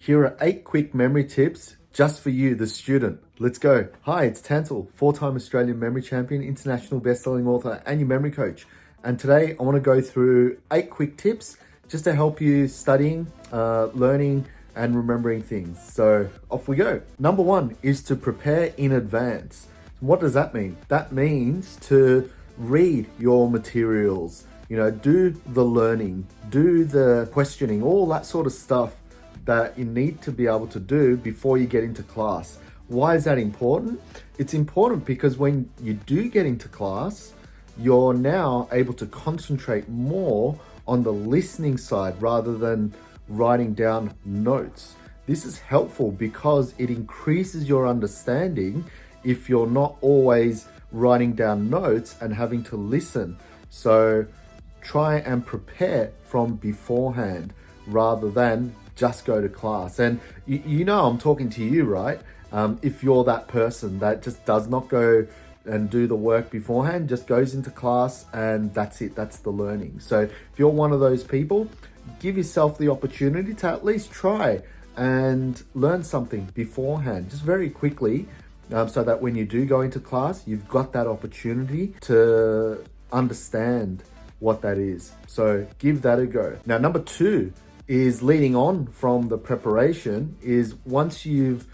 Here are 8 quick memory tips just for you, the student. Let's go. Hi, it's Tantal, 4-time Australian memory champion, international best-selling author, and your memory coach. And today I want to go through 8 quick tips just to help you studying, learning, and remembering things. So off we go. Number 1 is to prepare in advance. What does that mean? That means to read your materials, do the learning, do the questioning, all that sort of stuff that you need to be able to do before you get into class. Why is that important? It's important because when you do get into class, you're now able to concentrate more on the listening side rather than writing down notes. This is helpful because it increases your understanding if you're not always writing down notes and having to listen. So try and prepare from beforehand rather than just go to class. And I'm talking to you, right? If you're that person that just does not go and do the work beforehand, just goes into class and that's it, that's the learning. So if you're one of those people, give yourself the opportunity to at least try and learn something beforehand, just very quickly, so that when you do go into class, you've got that opportunity to understand what that is. So give that a go. Now, number 2 is leading on from the preparation is once you've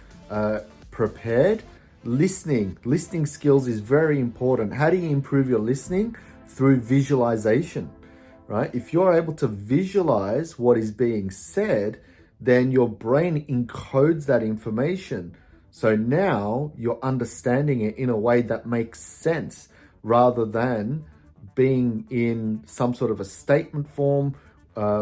prepared, listening skills is very important. How do you improve your listening? Through visualization, right? If you're able to visualize what is being said, then your brain encodes that information. So now you're understanding it in a way that makes sense rather than being in some sort of a statement form,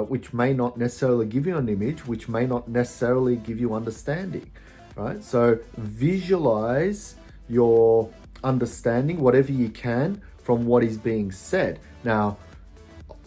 which may not necessarily give you an image, which may not necessarily give you understanding, right? So visualize your understanding, whatever you can, from what is being said. Now,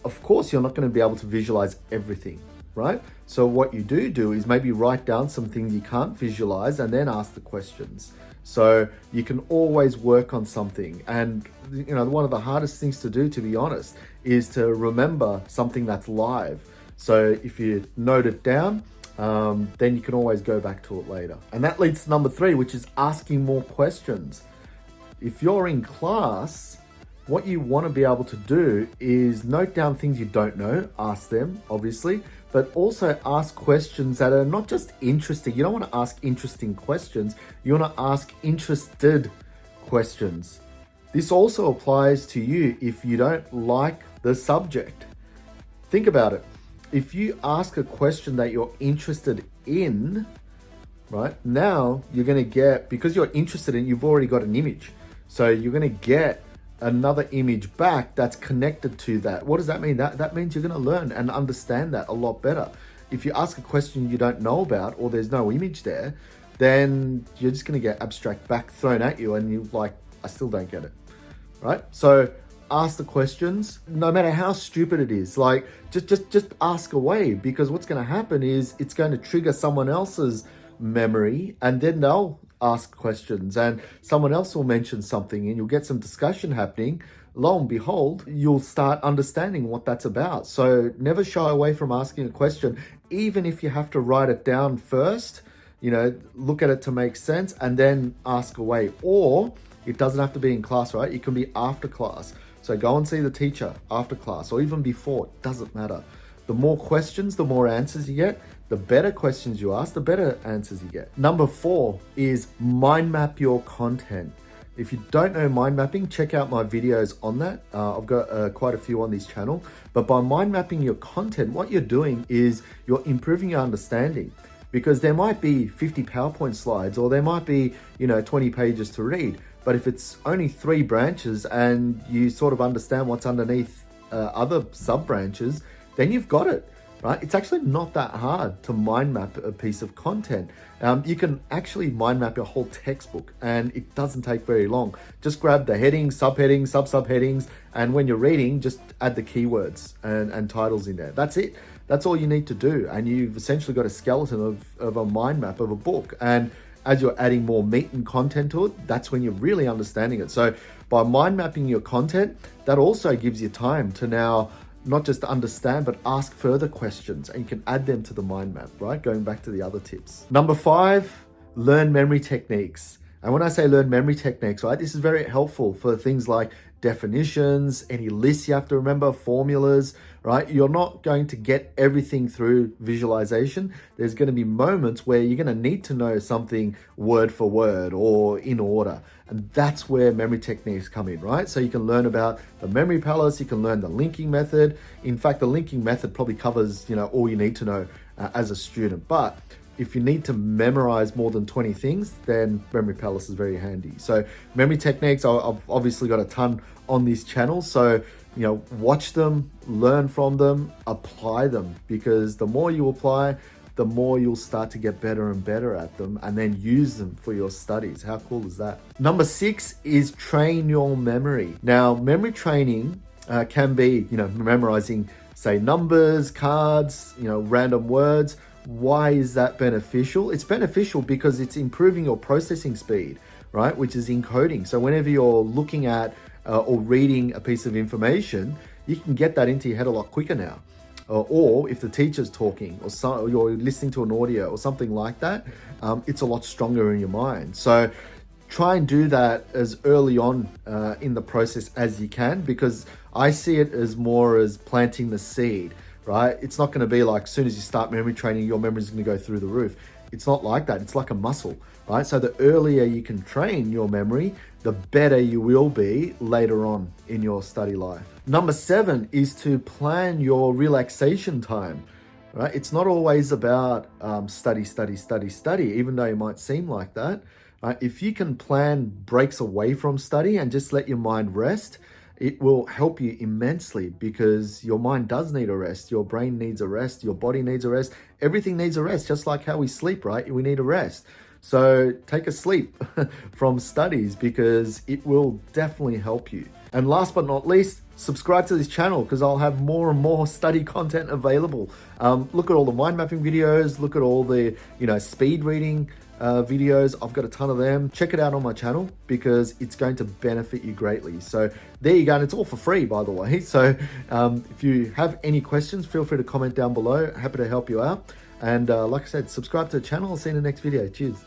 of course, you're not going to be able to visualize everything, right? So what you do is maybe write down some things you can't visualize and then ask the questions. So you can always work on something. And one of the hardest things to do, to be honest, is to remember something that's live. So if you note it down, then you can always go back to it later. And that leads to number 3, which is asking more questions. If you're in class, what you want to be able to do is note down things you don't know, ask them, obviously, but also ask questions that are not just interesting. You don't want to ask interesting questions. You want to ask interested questions. This also applies to you if you don't like the subject. Think about it. If you ask a question that you're interested in, right, now you're going to get, because you're interested in, you've already got an image. So you're going to get another image back that's connected to that. What does that mean? That means you're going to learn and understand that a lot better. If you ask a question you don't know about or there's no image there, then you're just going to get abstract back thrown at you and you're like, I still don't get it, right? So ask the questions, no matter how stupid it is. Like just ask away, because what's going to happen is it's going to trigger someone else's memory and then they'll ask questions and someone else will mention something and you'll get some discussion happening. Lo and behold, you'll start understanding what that's about. So never shy away from asking a question, even if you have to write it down first, look at it to make sense and then ask away. Or it doesn't have to be in class, right? It can be after class. So go and see the teacher after class or even before, it doesn't matter. The more questions, the more answers you get. The better questions you ask, the better answers you get. Number 4 is mind map your content. If you don't know mind mapping, check out my videos on that. I've got quite a few on this channel. But by mind mapping your content, what you're doing is you're improving your understanding, because there might be 50 PowerPoint slides or there might be 20 pages to read. But if it's only 3 branches and you sort of understand what's underneath other sub branches, then you've got it. Right? It's actually not that hard to mind map a piece of content. You can actually mind map your whole textbook and it doesn't take very long. Just grab the headings, subheadings, subheadings, and when you're reading, just add the keywords and titles in there. That's it. That's all you need to do. And you've essentially got a skeleton of a mind map of a book. And as you're adding more meat and content to it, that's when you're really understanding it. So by mind mapping your content, that also gives you time to now not just to understand, but ask further questions, and you can add them to the mind map, right? Going back to the other tips. Number 5, learn memory techniques. And when I say learn memory techniques, right, this is very helpful for things like definitions, any lists you have to remember, formulas, right? You're not going to get everything through visualization. There's going to be moments where you're going to need to know something word for word or in order. And that's where memory techniques come in, right? So you can learn about the memory palace, you can learn the linking method. In fact, the linking method probably covers, all you need to know as a student. But if you need to memorize more than 20 things, then Memory Palace is very handy. So memory techniques, I've obviously got a ton on this channel. So, watch them, learn from them, apply them, because the more you apply, the more you'll start to get better and better at them, and then use them for your studies. How cool is that? Number 6 is train your memory. Now, memory training can be, memorizing, say, numbers, cards, random words. Why is that beneficial? It's beneficial because it's improving your processing speed, right? Which is encoding. So whenever you're looking at or reading a piece of information, you can get that into your head a lot quicker now. Or if the teacher's talking, or you're listening to an audio or something like that, it's a lot stronger in your mind. So try and do that as early on in the process as you can, because I see it as more as planting the seed. Right? It's not going to be like as soon as you start memory training, your memory is going to go through the roof. It's not like that. It's like a muscle, right? So the earlier you can train your memory, the better you will be later on in your study life. Number 7 is to plan your relaxation time, right? It's not always about study, even though it might seem like that. Right? If you can plan breaks away from study and just let your mind rest, it will help you immensely, because your mind does need a rest. Your brain needs a rest. Your body needs a rest. Everything needs a rest, just like how we sleep, right? We need a rest. So take a sleep from studies, because it will definitely help you. And last but not least, subscribe to this channel, because I'll have more and more study content available. Look at all the mind mapping videos. Look at all the, speed reading videos. I've got a ton of them. Check it out on my channel, because it's going to benefit you greatly. So there you go. And it's all for free, by the way. So if you have any questions, feel free to comment down below. Happy to help you out. And like I said, subscribe to the channel. I'll see you in the next video. Cheers.